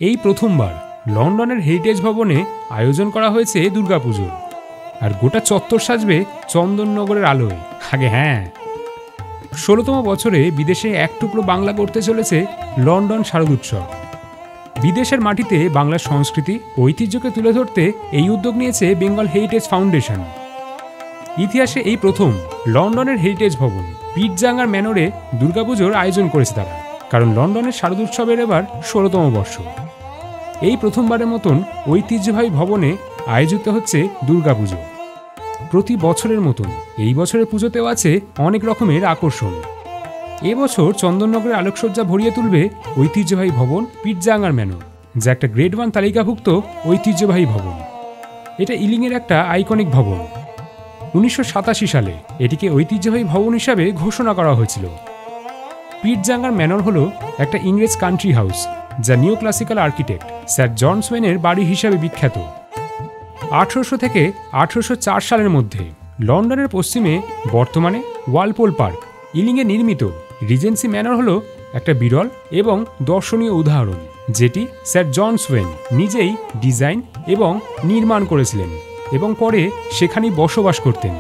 এই প্রথমবার লন্ডনের হেরিটেজ ভবনে আয়োজন করা হয়েছে দুর্গাপুজোর। আর গোটা চত্বর সাজবে চন্দননগরের আলোয়। আগে হ্যাঁ, 16তম বছরে বিদেশে এক টুকরো বাংলা করতে চলেছে লন্ডন শারদোৎসব। বিদেশের মাটিতে বাংলার সংস্কৃতি ঐতিহ্যকে তুলে ধরতে এই উদ্যোগ নিয়েছে বেঙ্গল হেরিটেজ ফাউন্ডেশন। ইতিহাসে এই প্রথম লন্ডনের হেরিটেজ ভবন পিটজাঙ্গার ম্যানরে দুর্গাপুজোর আয়োজন করেছে তারা, কারণ লন্ডনের শারদোৎসবের এবার 16তম বর্ষ। এই প্রথমবারের মতন ঐতিহ্যবাহী ভবনে আয়োজিত হচ্ছে দুর্গাপুজো। প্রতি বছরের মতন এই বছরের পুজোতেও আছে অনেক রকমের আকর্ষণ। এবছর চন্দননগরের আলোকসজ্জা ভরিয়ে তুলবে ঐতিহ্যবাহী ভবন পিটজাঙ্গার ম্যানর, যা একটা গ্রেড 1 তালিকাভুক্ত ঐতিহ্যবাহী ভবন। এটা ইলিংয়ের একটা আইকনিক ভবন। 1987 সালে এটিকে ঐতিহ্যবাহী ভবন হিসাবে ঘোষণা করা হয়েছিল। পিটজাঙ্গার ম্যানর হল একটা ইংরেজ কান্ট্রি হাউস, যা নিও ক্লাসিক্যাল আর্কিটেক্ট স্যার জন সোয়েনের বাড়ি হিসাবে বিখ্যাত। 1800 থেকে 1804 সালের মধ্যে লন্ডনের পশ্চিমে বর্তমানে ওয়ালপোল পার্ক ইলিংয়ে নির্মিত রিজেন্সি ম্যানর হল একটা বিরল এবং দর্শনীয় উদাহরণ, যেটি স্যার জন সোয়েন নিজেই ডিজাইন এবং নির্মাণ করেছিলেন এবং পরে সেখানেই বসবাস করতেন।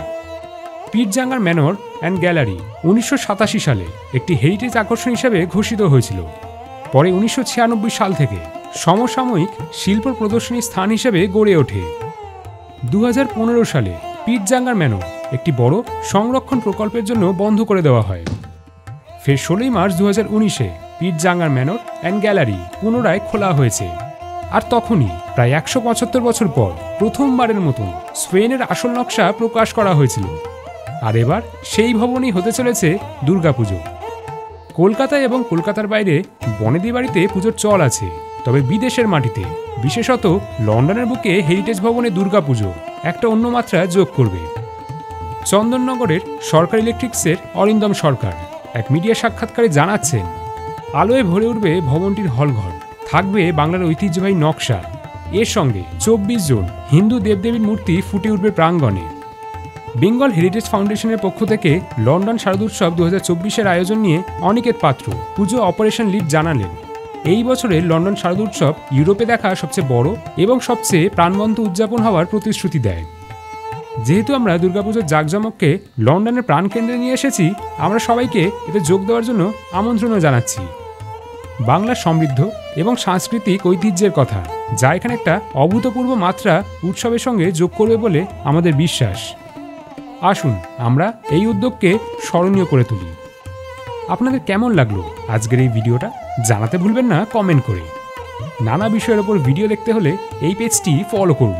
পিটজাঙ্গার ম্যানর অ্যান্ড গ্যালারি 1987 সালে একটি হেরিটেজ আকর্ষণ হিসাবে ঘোষিত হয়েছিল। পরে 1996 সাল থেকে সমসাময়িক শিল্প প্রদর্শনী স্থান হিসেবে গড়ে ওঠে। 2015 সালে পিটজাঙ্গার ম্যানর একটি বড় সংরক্ষণ প্রকল্পের জন্য বন্ধ করে দেওয়া হয়। ফের 16 মার্চ 2019-এ পিটজাঙ্গার ম্যানর অ্যান্ড গ্যালারি পুনরায় খোলা হয়েছে। আর তখনই প্রায় 175 বছর পর প্রথমবারের মতন সোয়েনের আসল নকশা প্রকাশ করা হয়েছিল। আর এবার সেই ভবনই হতে চলেছে দুর্গাপুজো। কলকাতায় এবং কলকাতার বাইরে বনেদি বাড়িতে পুজোর চল আছে, তবে বিদেশের মাটিতে বিশেষত লন্ডনের বুকে হেরিটেজ ভবনে দুর্গাপুজো একটা অন্য মাত্রা যোগ করবে। চন্দননগরের সরকার ইলেকট্রিক্সের অরিন্দম সরকার এক মিডিয়া সাক্ষাৎকারে জানাচ্ছেন, আলোয় ভরে উঠবে ভবনটির হলঘর, থাকবে বাংলার ঐতিহ্যবাহী নকশা, এর সঙ্গে 24 জন হিন্দু দেবদেবীর মূর্তি ফুটে উঠবে প্রাঙ্গণে। বেঙ্গল হেরিটেজ ফাউন্ডেশনের পক্ষ থেকে লন্ডন শারদোৎসব 2024-এর আয়োজন নিয়ে অনিকেত পাত্র, পুজো অপারেশন লিড, জানালেন, এই বছরের লন্ডন শারদোৎসব ইউরোপে দেখা সবচেয়ে বড় এবং সবচেয়ে প্রাণবন্ত উদযাপন হওয়ার প্রতিশ্রুতি দেয়। যেহেতু আমরা দুর্গাপুজোর জাঁকজমককে লন্ডনের প্রাণকেন্দ্রে নিয়ে এসেছি, আমরা সবাইকে এতে যোগ দেওয়ার জন্য আমন্ত্রণও জানাচ্ছি। বাংলার সমৃদ্ধ এবং সাংস্কৃতিক ঐতিহ্যের কথা, যা এখানে একটা অভূতপূর্ব মাত্রা উৎসবের সঙ্গে যোগ করবে বলে আমাদের বিশ্বাস। আসুন আমরা এই উদ্যোগকে স্মরণীয় করে তুলি। আপনাদের কেমন লাগলো আজকের এই ভিডিওটা জানাতে ভুলবেন না কমেন্ট করে। নানা বিষয়ের ওপর ভিডিও দেখতে হলে এই পেজটি ফলো করুন।